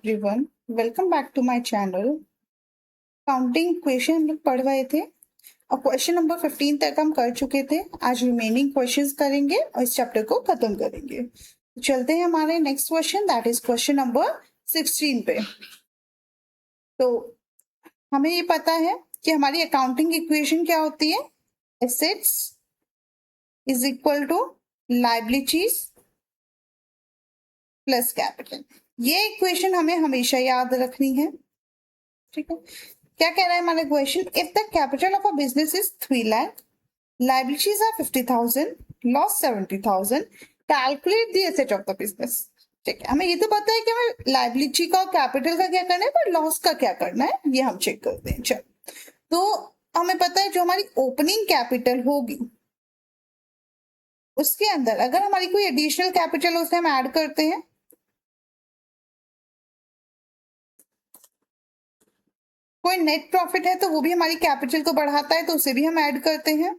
everyone, welcome back to my channel. Counting question हम लोग पढ़ रहे थे और क्वेश्चन नंबर 15 तक हम कर चुके थे। आज रिमेनिंग क्वेश्चंस करेंगे और इस चैप्टर को खत्म करेंगे। चलते हैं हमारे next question, that is question number 16 पे। तो हमें ये पता है कि हमारी अकाउंटिंग इक्वेशन क्या होती है, assets is equal to liabilities plus capital. ये इक्वेशन हमें हमेशा याद रखनी है, ठीक है। क्या कह रहा है हमारा question, if the capital of a business is 3 lakh, liabilities are 50,000, loss 70,000, calculate the asset of the business. ठीक है, हमें ये तो पता है कि हमें लायबिलिटी का और कैपिटल का क्या करना है, पर लॉस का क्या करना है ये हम चेक करते हैं। चलो, तो हमें पता है जो हमारी ओपनिंग कैपिटल होगी उसके अंदर अगर हमारी कोई एडिशनल कैपिटल उसे हम ऐड करते हैं, कोई नेट प्रॉफिट है तो वो भी हमारी कैपिटल को बढ़ाता है तो उसे भी हम ऐड करते हैं।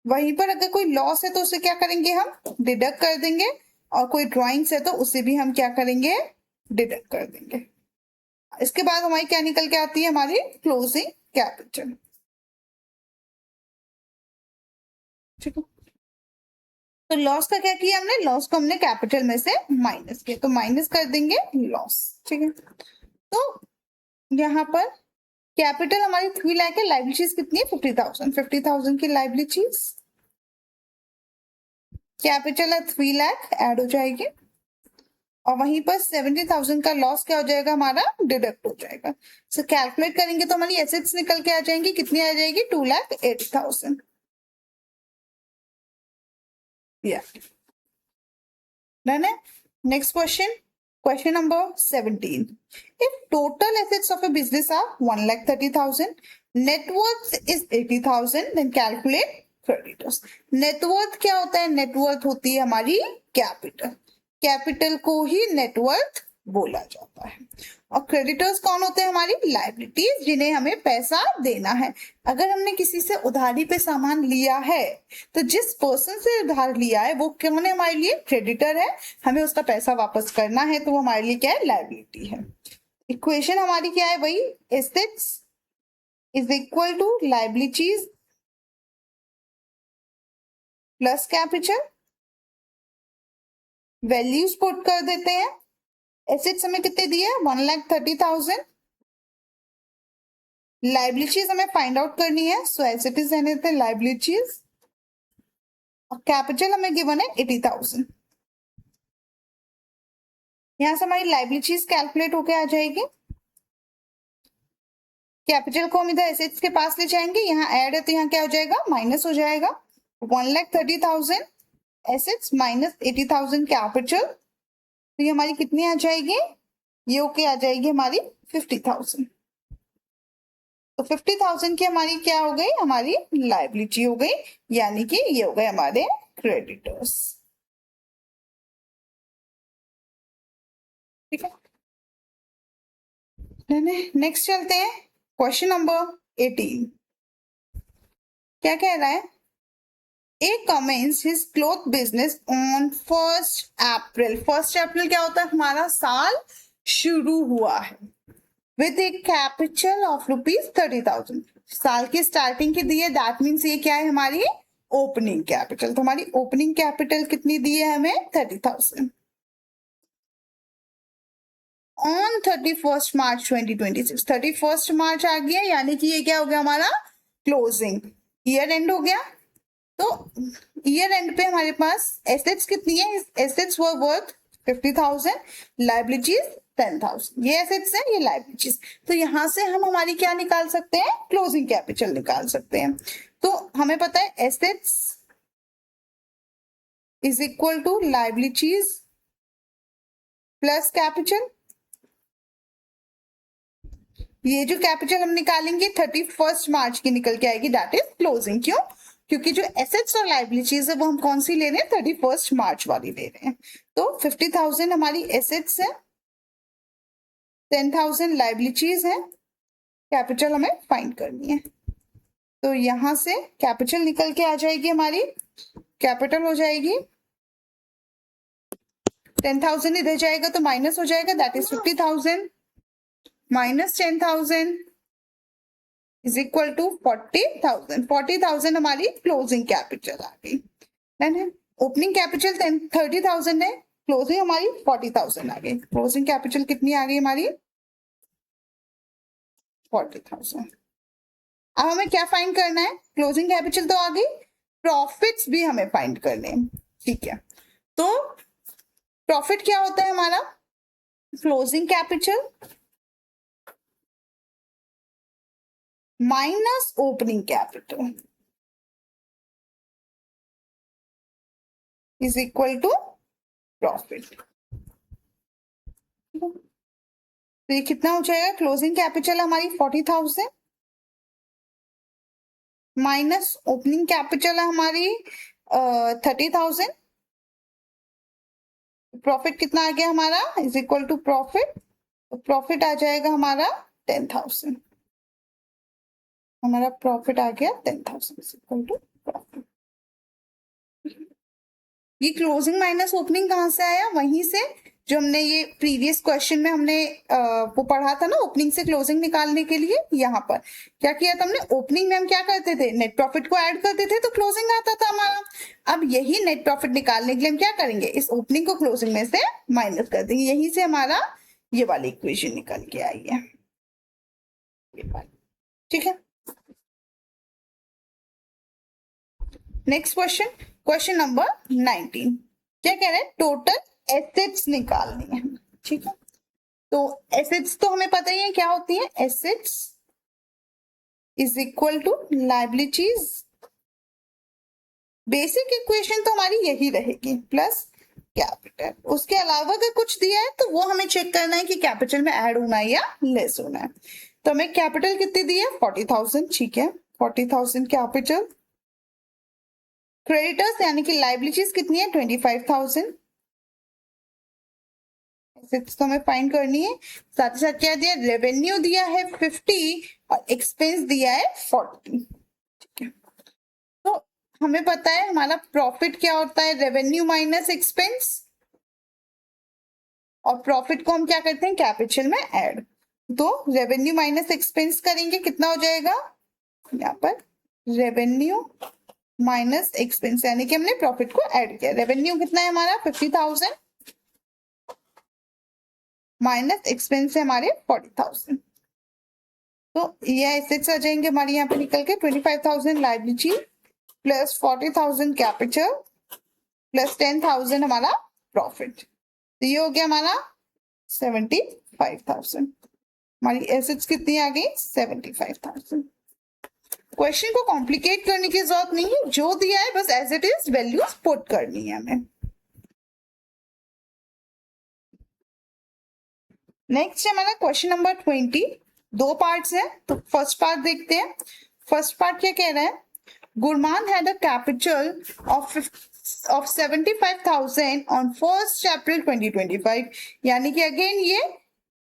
वहीं पर अगर कोई लॉस है तो उसे क्या करेंगे, हम डिडक्ट कर देंगे, और कोई ड्राइंग्स है तो उसे भी हम क्या करेंगे, डिडक्ट कर देंगे। इसके बाद हमारी क्या निकल के आती है, हमारी क्लोजिंग कैपिटल। ठीक है, तो लॉस का क्या किया हमने, लॉस को हमने कैपिटल में से माइनस किया, तो माइनस कर देंगे लॉस। ठीक है, तो यहाँ पर कैपिटल हमारी 3 लाख है, लायबिलिटीज कितनी है 50,000, 50,000 की लायबिलिटीज, कैपिटल है 3 लाख ऐड हो जाएगी, और वहीं पर 70,000 का लॉस क्या हो जाएगा, हमारा डिडक्ट हो जाएगा। सो कैलकुलेट करेंगे तो हमारी एसेट्स निकल के आ जाएंगी, कितनी आ जाएगी, 2,80,000। डन है। Next question, question number 17। If total assets of a business are 1,30,000, net worth is 80,000, then calculate creditors। Net worth क्या होता है, नेटवर्थ होती है हमारी कैपिटल, कैपिटल को ही नेटवर्थ बोला जाता है। और क्रेडिटर्स कौन होते हैं, हमारी लायबिलिटीज, जिन्हें हमें पैसा देना है। अगर हमने किसी से उधारी पे सामान लिया है तो जिस पर्सन से उधार लिया है वो कौन है, हमारे लिए क्रेडिटर है, हमें उसका पैसा वापस करना है तो वो हमारे लिए क्या है, लायबिलिटी है। इक्वेशन हमारी क्या है, वही assets is equal to liabilities plus capital. Values put कर देते हैं, एसेट्स हमें कितने दिए, 1,30,000, लायबिलिटीज हमें फाइंड आउट करनी है, सो एज इट इज रहने देते हैं लायबिलिटीज, और कैपिटल हमें गिवन है 80,000। यहां से हमारी लायबिलिटीज कैलकुलेट होके आ जाएगी, कैपिटल को हम इधर एसेट्स के पास ले जाएंगे, यहाँ ऐड है तो यहाँ क्या हो जाएगा, माइनस हो जाएगा। 1,30,000 एसेट्स माइनस 80,000 कैपिटल, तो ये हमारी कितनी आ जाएगी, ये ओके आ जाएगी हमारी 50,000। तो 50,000 की हमारी क्या हो गई, हमारी लायबिलिटी हो गई, यानी कि ये हो गए हमारे क्रेडिटर्स। ठीक है, नेक्स्ट चलते हैं क्वेश्चन नंबर 18। क्या कह रहा है, A commences his cloth business on 1 April. 1 अप्रैल क्या होता है, हमारा साल शुरू हुआ है, विद ए कैपिटल ऑफ ₹30,000। साल की स्टार्टिंग की दी है, दैट मीन्स ये क्या है, हमारी ओपनिंग कैपिटल। तो हमारी ओपनिंग कैपिटल कितनी दी है हमें, 30,000। ऑन 31 मार्च 2026, 31 मार्च आ गया, यानी कि ये क्या हो गया, हमारा क्लोजिंग ईयर एंड हो गया। तो ईयर एंड पे हमारे पास एसेट्स कितनी है, एसेट्स वर वर्थ 50,000, लायबिलिटीज 10,000। ये एसेट्स है, ये लायबिलिटीज। तो यहां से हम हमारी क्या निकाल सकते हैं, क्लोजिंग कैपिटल निकाल सकते हैं। तो हमें पता है assets is equal to liabilities plus capital. ये जो कैपिटल हम निकालेंगे 31 मार्च की निकल के आएगी, दैट इज क्लोजिंग। क्यों, क्योंकि जो एसेट्स और लायबिलिटीज है वो हम कौन सी ले रहे हैं, 31 मार्च वाली ले रहे हैं। तो 50,000 हमारी एसेट्स है, 10,000 लायबिलिटीज है, कैपिटल हमें फाइंड करनी है। तो यहां से कैपिटल निकल के आ जाएगी, हमारी कैपिटल हो जाएगी 10,000 इधर जाएगा तो माइनस हो जाएगा, that is 50,000 minus 10,000 is equal to 40,000। 40,000 हमारी क्लोजिंग कैपिटल आ गई। ओपनिंग कैपिटल 30,000 है, क्लोजिंग हमारी 40,000 आ गई। क्लोजिंग कैपिटल कितनी आ गई हमारी? 40,000। अब हमें क्या फाइंड करना है? क्लोजिंग कैपिटल तो आ गई, प्रॉफिट्स भी हमें फाइंड करने हैं, ठीक है। तो प्रॉफिट क्या होता है हमारा? Closing capital minus opening capital is equal to profit. तो ये कितना हो जाएगा? क्लोजिंग कैपिटल हमारी 40,000 माइनस ओपनिंग कैपिटल हमारी 30,000। प्रॉफिट कितना आ गया हमारा? Is equal to profit. Profit आ जाएगा हमारा 10,000। हमारा प्रॉफिट आ गया 10,000 इज इक्वल टू प्रॉफिट। ये क्लोजिंग माइनस ओपनिंग कहाँ से आया? वहीं से जो हमने ये प्रीवियस क्वेश्चन में हमने वो पढ़ा था ना, ओपनिंग से क्लोजिंग निकालने के लिए। यहाँ पर क्या किया था हमने? ओपनिंग में हम क्या करते थे? नेट प्रॉफिट को ऐड करते थे तो क्लोजिंग आता था हमारा। अब यही नेट प्रॉफिट निकालने के लिए हम क्या करेंगे? इस ओपनिंग को क्लोजिंग में से माइनस कर देंगे। यहीं से हमारा ये वाली इक्वेशन निकल के आई है, ठीक है। Next question, question number 19। क्या कह रहे हैं? टोटल एसेट्स निकालनी है, ठीक है। तो एसेट्स तो हमें पता ही है क्या होती है। Assets is equal to liabilities. Basic equation तो हमारी यही रहेगी, प्लस कैपिटल। उसके अलावा अगर कुछ दिया है तो वो हमें चेक करना है कि कैपिटल में ऐड होना है या लेस होना है। तो हमें कैपिटल कितनी दी है? 40,000, ठीक है। 40,000 कैपिटल। क्रेडिटर्स यानी कि लायबिलिटीज कितनी है? 25,000। एसेट्स तो हमें फाइंड करनी है। साथ ही साथ क्या दिया? रेवेन्यू दिया है 50 और एक्सपेंस दिया है 40, ठीक है। तो हमें पता है हमारा प्रॉफिट क्या होता है? Revenue minus expense. और प्रॉफिट को हम क्या करते हैं? कैपिटल में ऐड। तो रेवेन्यू माइनस एक्सपेंस करेंगे, कितना हो जाएगा? यहाँ पर रेवेन्यू माइनस एक्सपेंस यानी कि हमने प्रॉफिट को ऐड किया। रेवेन्यू कितना है हमारा? 50,000 माइनस एक्सपेंस है हमारे 40,000। तो ये एसेट्स आ जाएंगे हमारे यहाँ पे निकल के 25,000 लायबिलिटी प्लस 40,000 कैपिटल प्लस 10,000 हमारा प्रॉफिट। तो ये हो गया हमारा 75,000। हमारी एसेट्स कितनी आ गई? 75,000। क्वेश्चन को कॉम्प्लिकेट करने की जरूरत नहीं है, जो दिया है बस as it is values put करनी है हमें। नेक्स्ट है हमारा क्वेश्चन नंबर 20। दो पार्ट्स है, तो फर्स्ट पार्ट देखते हैं। फर्स्ट पार्ट क्या कह रहा है? Gurman had a capital of 75,000 on 1st April 2025। यानी कि अगेन ये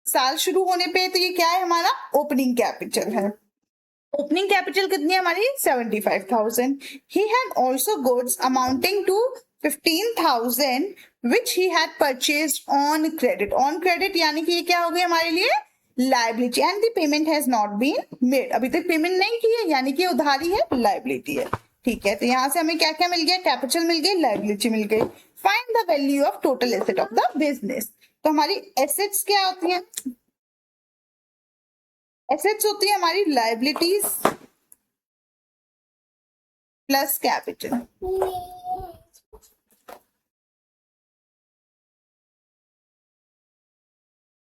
साल शुरू होने पे, तो ये क्या है? हमारा ओपनिंग कैपिटल है। ओपनिंग कैपिटल कितनी है हमारी? 75,000। He had also goods amounting to 15,000 which he had purchased on credit। on credit यानी कि ये क्या हो गया हमारे लिए? Liability. And the payment has not been made. अभी तक पेमेंट नहीं की है यानी कि उधारी है, लायबिलिटी है, ठीक है। तो यहां से हमें क्या क्या मिल गया? कैपिटल मिल गई, लायबिलिटी मिल गई। Find the value of total asset of the business. तो हमारी एसेट्स क्या होती है? एसेट्स होती है हमारी लायबिलिटीज प्लस कैपिटल।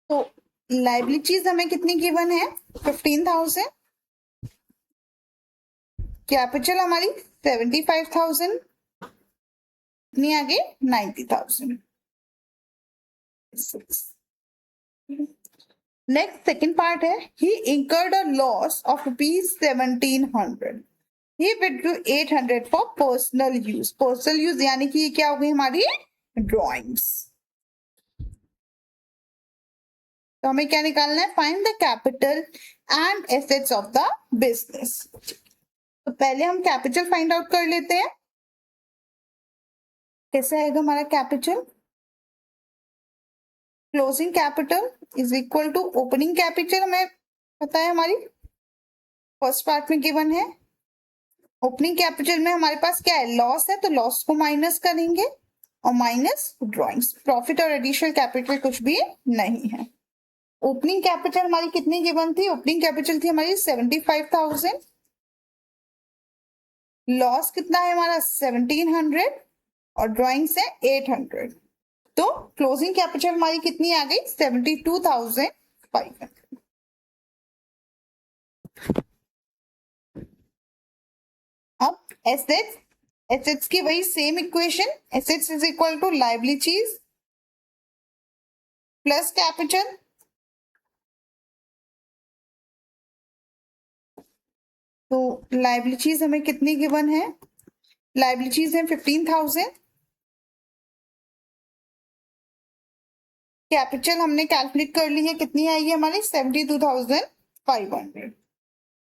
तो लायबिलिटीज हमें कितनी गिवन है? 15,000। कैपिटल हमारी 75,000, कितनी आ गई? 90,000। नेक्स्ट सेकेंड पार्ट है, he incurred a loss of ₹1,700। He withdrew 800 for personal use. Personal use यानी कि ये क्या हो गई हमारी? ड्रॉइंग्स। तो हमें क्या निकालना है? Find the capital and assets of the business. तो पहले हम कैपिटल फाइंड आउट कर लेते हैं। कैसे आएगा हमारा capital? Closing capital is equal to opening capital, हमें पता है हमारी फर्स्ट पार्ट में गिवन है। ओपनिंग कैपिटल में हमारे पास क्या है, लॉस है, तो लॉस को माइनस करेंगे और माइनस ड्रॉइंग्स, प्रॉफिट और एडिशनल कैपिटल कुछ भी नहीं है। ओपनिंग कैपिटल हमारी कितनी गिवन थी, ओपनिंग कैपिटल थी हमारी 75,000, लॉस कितना है हमारा 1700 और ड्रॉइंग्स है 800, तो क्लोजिंग कैपिटल हमारी कितनी आ गई 72,500। अब एसेट्स, एसेट्स की वही same equation, assets is equal to liabilities plus capital. तो लायबिलिटीज हमें कितनी गिवन है, लायबिलिटीज है 15,000, कैपिटल हमने कैलकुलेट कर ली है, कितनी आई है हमारी 72,500,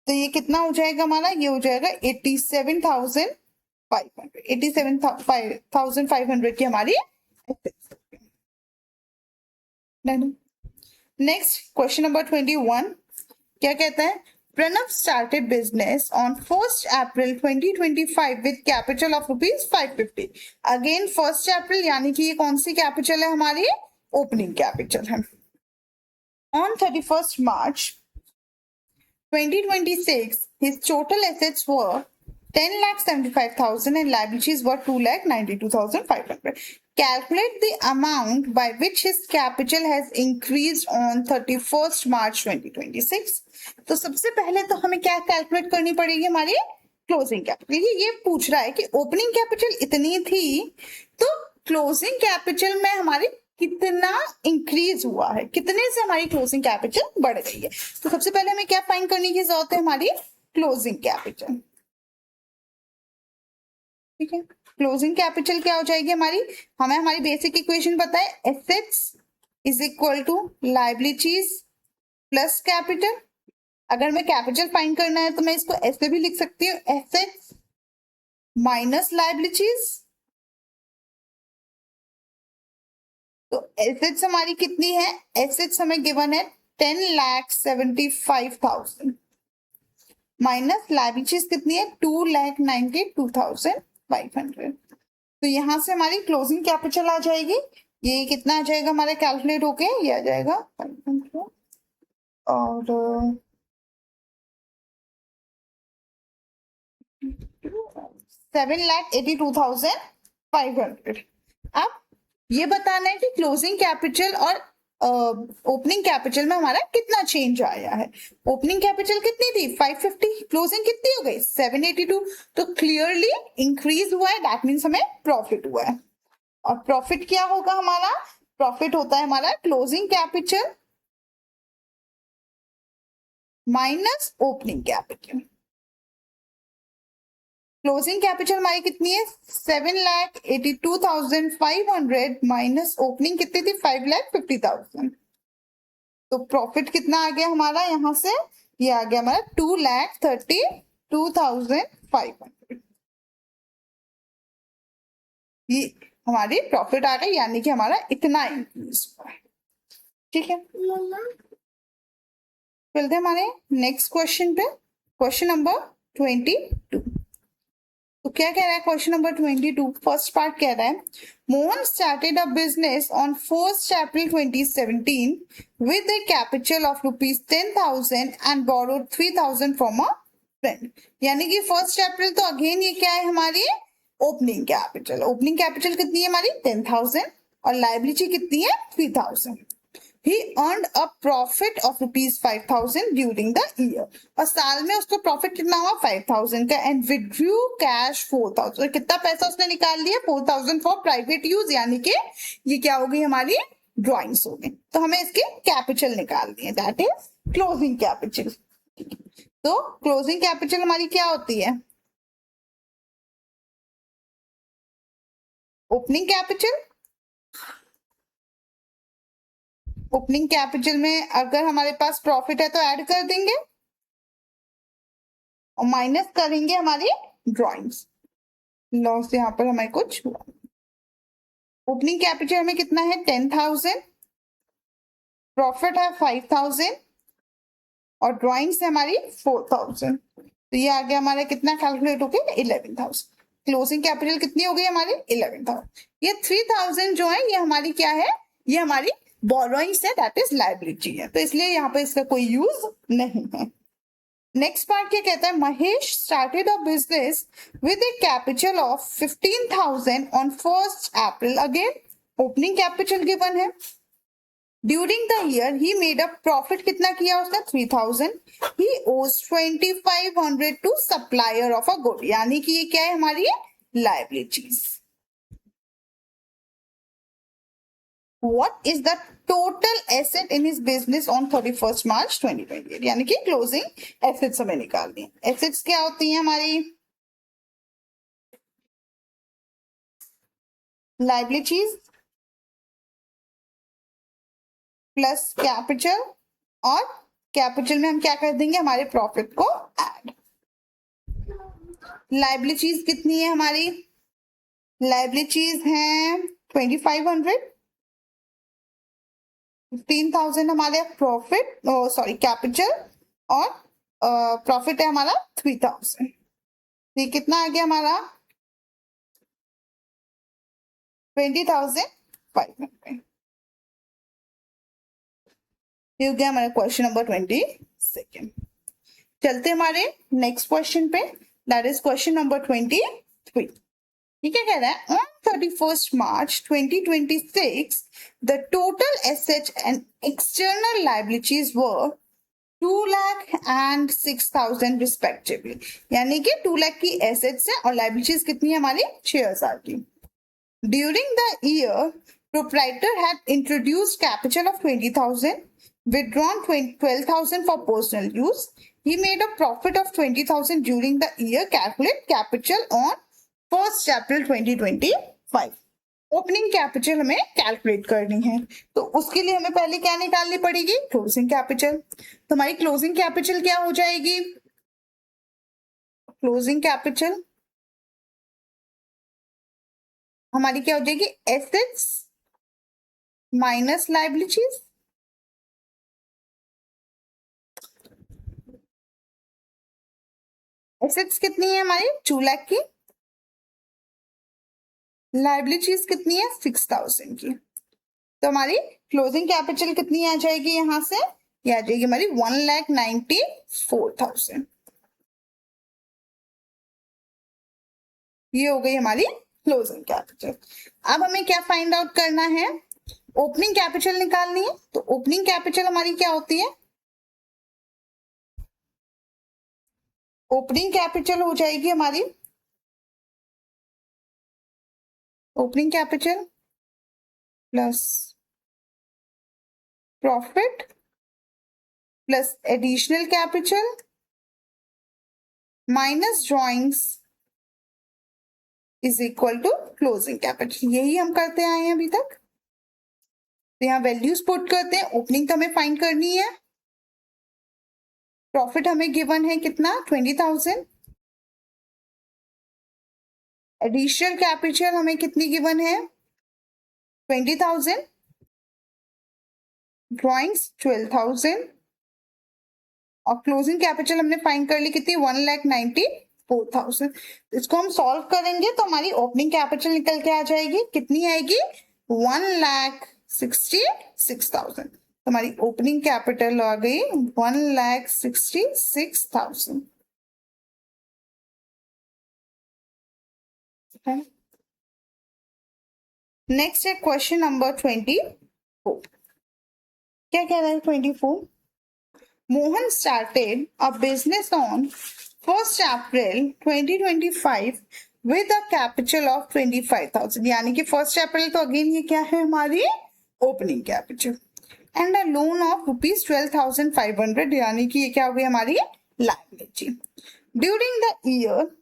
तो ये कितना हो जाएगा हमारा, ये हो जाएगा 87,500, 87,500 की हमारी। नेक्स्ट क्वेश्चन नंबर 21 क्या कहता है, Pranav started business on 1st April 2025 with capital of ₹550। Again 1st April यानी कि ये कौन सी कैपिटल है हमारी, ओपनिंग कैपिटल है। On 31st March 2026 his total assets were 10,75,000 and liabilities were 2,92,500. Calculate the amount by which his capital has increased on 31st March 2026. तो सबसे पहले तो हमें क्या कैलकुलेट करनी पड़ेगी, हमारी क्लोजिंग कैपिटल। ये पूछ रहा है कि ओपनिंग कैपिटल इतनी थी तो क्लोजिंग कैपिटल में हमारी कितना इंक्रीज हुआ है, कितने से हमारी क्लोजिंग कैपिटल बढ़ गई है। तो सबसे पहले हमें क्या फाइंड करने की जरूरत है, हमारी क्लोजिंग कैपिटल। ठीक है, क्लोजिंग कैपिटल क्या हो जाएगी हमारी, हमें हमारी बेसिक इक्वेशन पता है, assets is equal to liabilities plus capital. अगर मैं कैपिटल फाइंड करना है तो मैं इसको ऐसे भी लिख सकती हूँ, एसेट्स माइनस लायबिलिटीज। तो एसेट्स हमारी कितनी है, एसेट्स हमें गिवन है 10,75,000 माइनस लायबिलिटीज कितनी है 2,92,500। तो यहां से हमारी क्लोजिंग कैपिटल आ जाएगी, ये कितना आ जाएगा हमारा कैलकुलेट होके, ये आ जाएगा 500 और 7,82,500। अब ये बताना है कि क्लोजिंग कैपिटल और ओपनिंग कैपिटल में हमारा कितना चेंज आया है। ओपनिंग कैपिटल कितनी थी 550, क्लोजिंग कितनी हो गई 782, तो क्लियरली इंक्रीज हुआ है, दैट मीन्स हमें प्रॉफिट हुआ है। और प्रॉफिट क्या होगा हमारा, प्रॉफिट होता है हमारा closing capital minus opening capital. Closing capital हमारी कितनी है 7,82,500 माइनस ओपनिंग कितनी थी 5,50,000। तो प्रॉफिट कितना आ गया हमारा, यहां से ये आ गया हमारा 2,32,500। ये हमारी प्रॉफिट आ गई, यानी कि हमारा इतना इंक्रीज हुआ है। ठीक है, चलते हमारे नेक्स्ट क्वेश्चन पे, क्वेश्चन नंबर 22। तो क्या कह रहा है क्वेश्चन नंबर 22, फर्स्ट पार्ट कह रहा है, Mohan started a business on 1st April 2017 with a capital of ₹10,000 and borrowed 3,000 from a friend। यानी कि 1st April तो अगेन ये क्या है हमारी ओपनिंग कैपिटल, ओपनिंग कैपिटल कितनी है हमारी 10,000 और लायबिलिटी कितनी है 3,000। He earned a profit of ₹5,000 during the year। और साल में उसको प्रॉफिट कितना हुआ 5,000 का, एंड withdrew cash 4,000। कितना पैसा उसने निकाल लिया 4,000 फॉर प्राइवेट यूज, यानी कि ये क्या हो गई हमारी ड्रॉइंग्स हो गई। तो हमें इसके कैपिटल निकालनी है, दैट इज क्लोजिंग कैपिटल। तो क्लोजिंग कैपिटल हमारी क्या होती है, ओपनिंग कैपिटल। ओपनिंग कैपिटल में अगर हमारे पास प्रॉफिट है तो ऐड कर देंगे और माइनस करेंगे हमारी ड्रॉइंग्स, लॉस यहाँ पर हमें कुछ हुआ। ओपनिंग कैपिटल में कितना है 10,000 प्रॉफिट है 5000 और ड्रॉइंग्स है हमारी 4000, तो ये आ गया हमारा कितना कैलकुलेट हो गया 11000। क्लोजिंग कैपिटल कितनी हो गई हमारी 11000। ये 3000 जो है ये हमारी क्या है, ये हमारी बोरोइंग्स है, दैट इज लाइबिलिटी है, तो इसलिए यहाँ पे इसका कोई यूज नहीं है। नेक्स्ट पार्ट क्या कहता है, Mahesh started a business with a capital of 15,000 on 1st April. Again opening capital given है। During the year he made a profit कितना किया उसने 3000। He owes 2500 to supplier of a good, यानी कि ये क्या है हमारी liabilities. What is the total asset in his business on 31st March 2028, यानी कि क्लोजिंग एसेट्स हमें निकालनी है। एसेट्स क्या होती हैं हमारी, लाइबिलिटीज प्लस कैपिटल, और कैपिटल में हम क्या कर देंगे हमारे प्रॉफिट को ऐड। लाइबिलिटीज कितनी है हमारी, लाइबिलिटीज हैं 2500, 15,000 हमारे प्रॉफिट, सॉरी कैपिटल, और प्रॉफिट है हमारा 3000। ये कितना आ गया हमारा 20,500। ये हो गया हमारा क्वेश्चन नंबर 22। चलते हमारे नेक्स्ट क्वेश्चन पे, दैट इज क्वेश्चन नंबर 23। ठीक है, कह रहा है on 31st March 2026 the total assets and external liabilities were 2 lakh and 6,000 respectively, यानी कि 2 लाख की एसेट्स है और लाइबिलिटीज कितनी है हमारी 6,000 की। During the year proprietor had introduced capital of 20,000, withdrawn 12,000 for personal use. He made a profit of 20,000 during the year. Calculate capital on 1st April 2025. Opening capital हमें कैलकुलेट करनी है, तो उसके लिए हमें पहले क्या निकालनी पड़ेगी, क्लोजिंग कैपिटल। तो हमारी क्लोजिंग कैपिटल क्या हो जाएगी, क्लोजिंग कैपिटल हमारी क्या हो जाएगी, एसेट्स माइनस लाइबिलिटीज। एसेट्स कितनी है हमारी 2 लाख की, लाइबिलिटीज कितनी है 6,000 की, तो हमारी क्लोजिंग कैपिटल कितनी आ जाएगी यहां से, ये आ जाएगी हमारी 1,94,000। ये हो गई हमारी क्लोजिंग कैपिटल। अब हमें क्या फाइंड आउट करना है, ओपनिंग कैपिटल निकालनी है। तो ओपनिंग कैपिटल हमारी क्या होती है, ओपनिंग कैपिटल हो जाएगी हमारी, opening capital plus profit plus additional capital minus drawings is equal to closing capital. यही हम करते आए हैं अभी तक। तो यहाँ वैल्यूज पुट करते हैं, ओपनिंग तो हमें फाइंड करनी है, प्रॉफिट हमें गिवन है कितना 20,000, एडिशनल कैपिटल हमें कितनी गिवन है 20,000, ड्रॉइंग्स 12,000, और क्लोजिंग कैपिटल हमने फाइंड कर ली कितनी 1,94,000। इसको हम सॉल्व करेंगे तो हमारी ओपनिंग कैपिटल निकल के आ जाएगी, कितनी आएगी 1,66,000। तो हमारी ओपनिंग कैपिटल आ गई 1,66,000। नेक्स्ट है क्वेश्चन नंबर 24। क्या कह रहा है 24, Mohan started a business on 1st April 2025 with a capital of 25,000, यानी कि 1st April तो अगेन ये क्या है हमारी opening capital, and a loan of ₹12,500, यानी कि ये क्या हो गई हमारी liability. During the year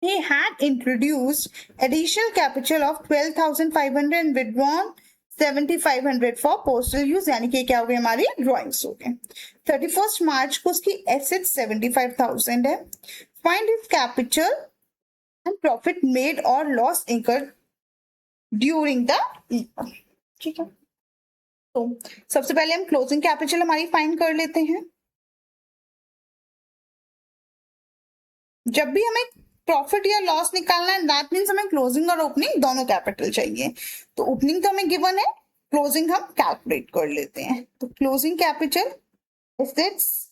he had introduced additional capital of 12,500 and withdrawn 7,500 for postal use, यानी कि क्या हो गई हमारी ड्रॉइंग्स हो गए। 31st मार्च को उसकी एसेट 75,000 है। Find his capital and profit made और loss incurred during the year. ठीक है, तो सबसे पहले हम क्लोजिंग कैपिटल हमारी फाइंड कर लेते हैं। जब भी हमें प्रॉफिट या लॉस निकालना है, दैट मीन्स हमें क्लोजिंग और ओपनिंग दोनों कैपिटल चाहिए। तो ओपनिंग तो हमें गिवन है, क्लोजिंग हम कैलकुलेट कर लेते हैं। तो closing capital assets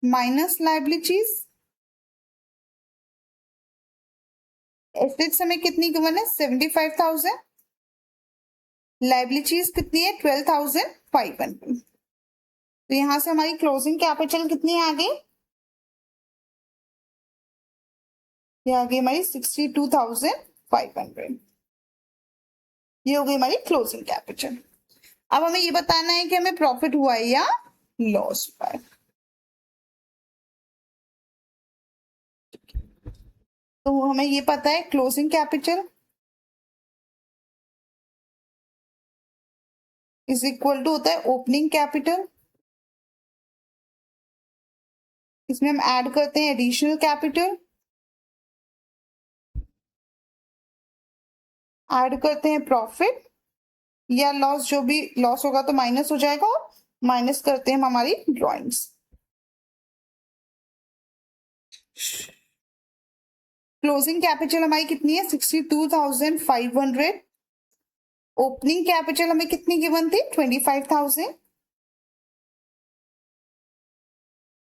minus liabilities. Assets हमें कितनी गिवन है 75,000, लायबिलिटीज कितनी है 12,500। तो यहां से हमारी क्लोजिंग कैपिटल कितनी आ गई, ये आ गई हमारी 62,500। ये हो गई हमारी क्लोजिंग कैपिटल। अब हमें ये बताना है कि हमें प्रॉफिट हुआ है या लॉस हुआ है। तो हमें ये पता है closing capital is equal to होता है ओपनिंग कैपिटल। इसमें हम ऐड करते हैं एडिशनल कैपिटल, ऐड करते हैं प्रॉफिट या लॉस, जो भी लॉस होगा तो माइनस हो जाएगा, और माइनस करते हैं हम हमारी ड्रॉइंग्स। क्लोजिंग कैपिटल हमारी कितनी है 62,500। ओपनिंग कैपिटल हमें कितनी गिवन थी 25,000।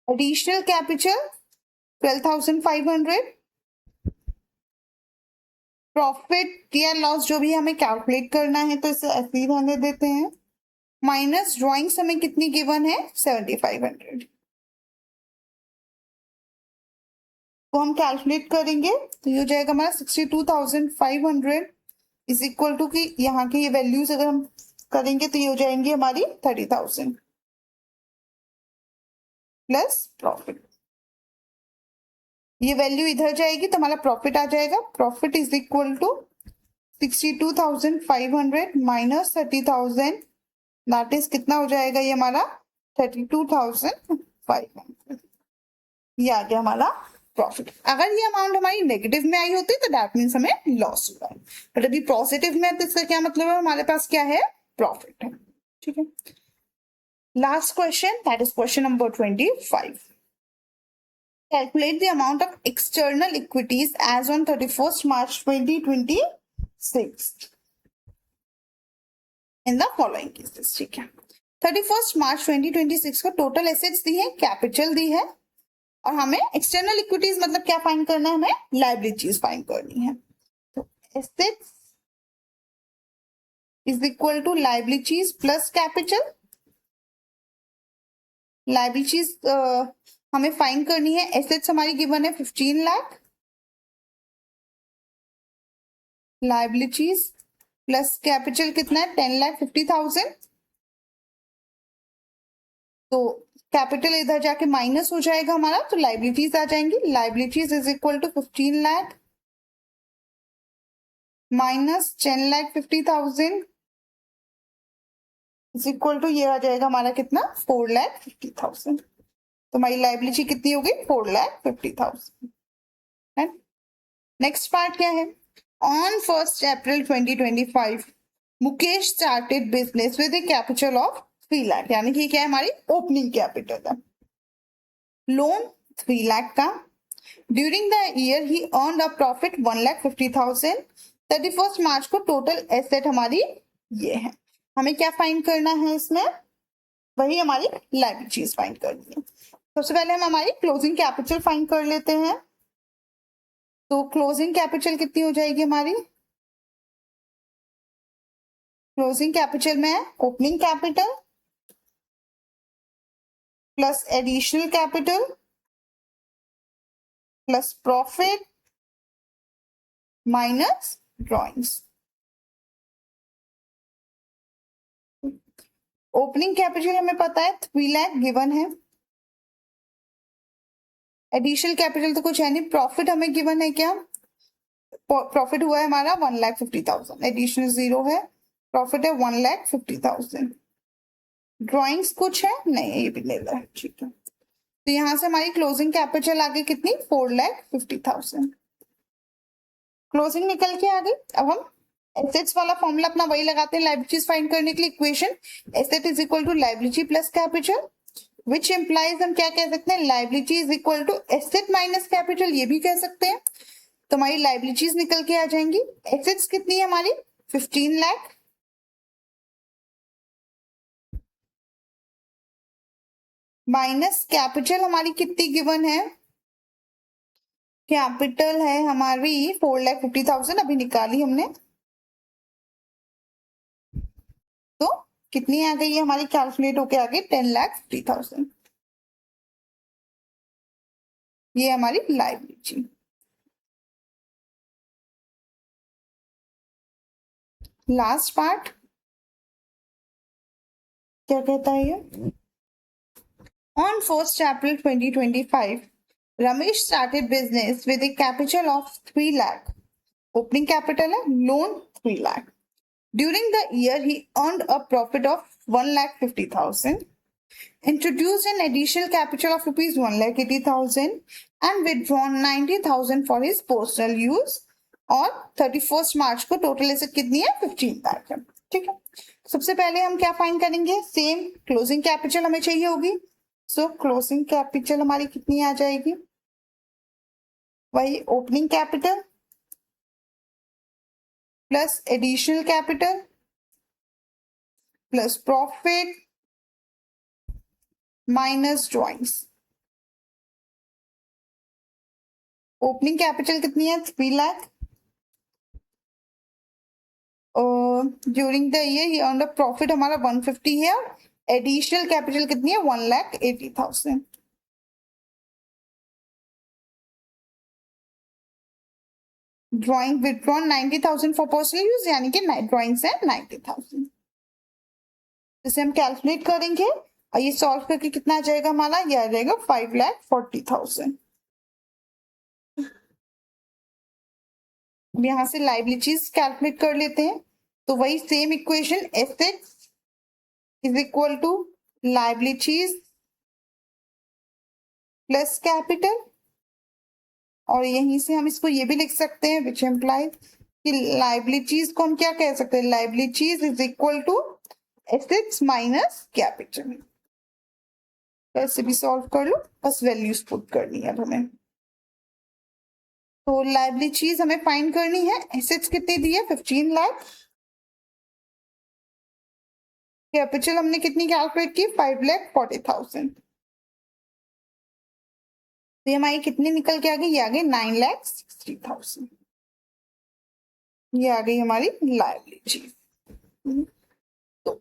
Additional capital 12,500। प्रॉफिट या लॉस जो भी हमें कैलकुलेट करना है तो इसे ऐसे ही रहने देते हैं, माइनस ड्रॉइंग्स हमें कितनी गिवन है 7,500। तो हम कैलकुलेट करेंगे तो ये हो जाएगा हमारा 62,500 इज इक्वल टू, कि यहाँ की ये वैल्यूज अगर हम करेंगे तो ये हो जाएंगी हमारी 30,000 प्लस प्रॉफिट। ये वैल्यू इधर जाएगी तो हमारा प्रॉफिट आ जाएगा। Profit is equal to 62,500 minus 30,000, that is कितना हो जाएगा ये हमारा 32,500। ये आ गया हमारा प्रॉफिट। अगर ये अमाउंट हमारी नेगेटिव में आई होती तो दैट मीन्स हमें लॉस हुआ है, बट अभी पॉजिटिव में है तो इसका क्या मतलब है, हमारे पास क्या है प्रॉफिट है। ठीक है, last question, that is question number 25। Calculate the amount of external equities as on 31st March 2026 in the following cases। ठीक है, 31st March 2026 को टोटल एसेट्स दी है, कैपिटल दी है, और हमें एक्सटर्नल इक्विटीज मतलब क्या फाइंड करना है, हमें लायबिलिटीज फाइंड करनी है। तो assets is equal to liabilities plus capital. Liabilities हमें फाइंड करनी है, एसेट्स हमारी गिवन है 15 लाख, लायबिलिटीज प्लस कैपिटल कितना है 10,50,000। तो कैपिटल इधर जाके माइनस हो जाएगा हमारा, तो लायबिलिटीज आ जाएंगी। Liabilities is equal to 15 lakh minus 10,50,000 is equal to, ये आ जाएगा हमारा कितना 4,50,000। तो हमारी लायबिलिटी कितनी होगी 4,50,000। नेक्स्ट पार्ट क्या है, on 1st April 2025 Mukesh started business with a capital of 3 lakh, यानी कि क्या है हमारी ओपनिंग कैपिटल है। लोन 3 लाख का, during the year he earn a profit 1,50,000। 31st मार्च को टोटल एसेट हमारी ये है। हमें क्या फाइंड करना है इसमें, वही हमारी लायबिलिटीज फाइंड करनी है। सबसे पहले हम हमारी क्लोजिंग कैपिटल फाइंड कर लेते हैं। तो क्लोजिंग कैपिटल कितनी हो जाएगी हमारी, क्लोजिंग कैपिटल में opening capital plus additional capital plus profit minus drawings. Opening capital हमें पता है 3 लाख गिवन है, एडिशनल कैपिटल तो कुछ है नहीं, प्रॉफिट हमें गिवन है, क्या प्रॉफिट हुआ है हमारा 1,50,000, एडिशनल 0 है, प्रॉफिट है 1,50,000। ड्रॉइंग्स कुछ है नहीं, ये भी ले लो, ठीक है। तो यहां से हमारी क्लोजिंग कैपिटल आ गई कितनी 4,50,000, क्लोजिंग निकल के आ गई। अब हम एसेट्स वाला फॉर्मूला अपना वही लगाते हैं लायबिलिटीज फाइंड करने के लिए, equation asset is equal to liability plus capital, which implies हम क्या कह सकते हैं, liability is equal to asset minus capital, ये भी कह सकते हैं। तो हमारी लायबिलिटीज निकल के आ जाएंगी। एसेट्स कितनी है हमारी 15 लाख, माइनस कैपिटल हमारी कितनी गिवन है, कैपिटल है हमारी 4,50,000 अभी निकाली हमने, तो कितनी आ गई है हमारी, कैलकुलेट होके आ गई 10,50,000। ये हमारी लायबिलिटी। लास्ट पार्ट क्या कहता है ये, on 1st April 2025 Ramesh started business with a capital of 3 lakh. Opening capital है, loan 3 lakh. During the year, he earned a profit of 1,50,000, introduced an additional capital of rupees 1,80,000 and withdrawn 90,000 for his personal use. और 31st मार्च को total asset कितनी है 15 लाख है। ठीक है, सबसे पहले हम क्या फाइंड करेंगे, सेम क्लोजिंग कैपिटल हमें चाहिए होगी। सो क्लोजिंग कैपिटल हमारी कितनी आ जाएगी, वही opening capital plus additional capital plus profit minus drawings. Opening capital कितनी है 3 lakh, during the year he earned a profit हमारा 150 है, और एडिशनल कैपिटल कितनी है 1,80,000। Drawing withdrawn 90,000 for personal use, यानी कि ड्रॉइंग्स है 90,000। इसे हम कैलकुलेट करेंगे और ये सॉल्व करके कितना आ जाएगा हमारा, ये आ जाएगा 5,40,000। यहां से लायबिलिटीज कैलकुलेट कर लेते हैं, तो वही same equation assets is equal to liabilities plus capital, और यहीं से हम इसको ये भी लिख सकते हैं विच एम्प्लाइज कि लायबिलिटीज को हम क्या कह सकते हैं, liabilities is equal to assets minus capital. ऐसे भी सॉल्व कर लो, बस वैल्यूज पुट करनी है हमें। तो लायबिलिटीज हमें फाइंड करनी है, एसेट्स कितनी दी है 15 लाख, कैपिटल हमने कितनी कैलकुलेट की 5,40,000। तो ये हमारी कितनी निकल के आ गई, ये आ गई 9,60,000। ये आ गई हमारी लायबिलिटी। तो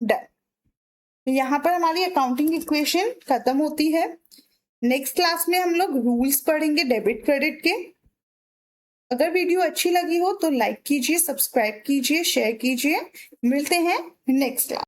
डन, यहाँ पर हमारी अकाउंटिंग इक्वेशन खत्म होती है। नेक्स्ट क्लास में हम लोग रूल्स पढ़ेंगे डेबिट क्रेडिट के। अगर वीडियो अच्छी लगी हो तो लाइक कीजिए, सब्सक्राइब कीजिए, शेयर कीजिए। मिलते हैं नेक्स्ट क्लास।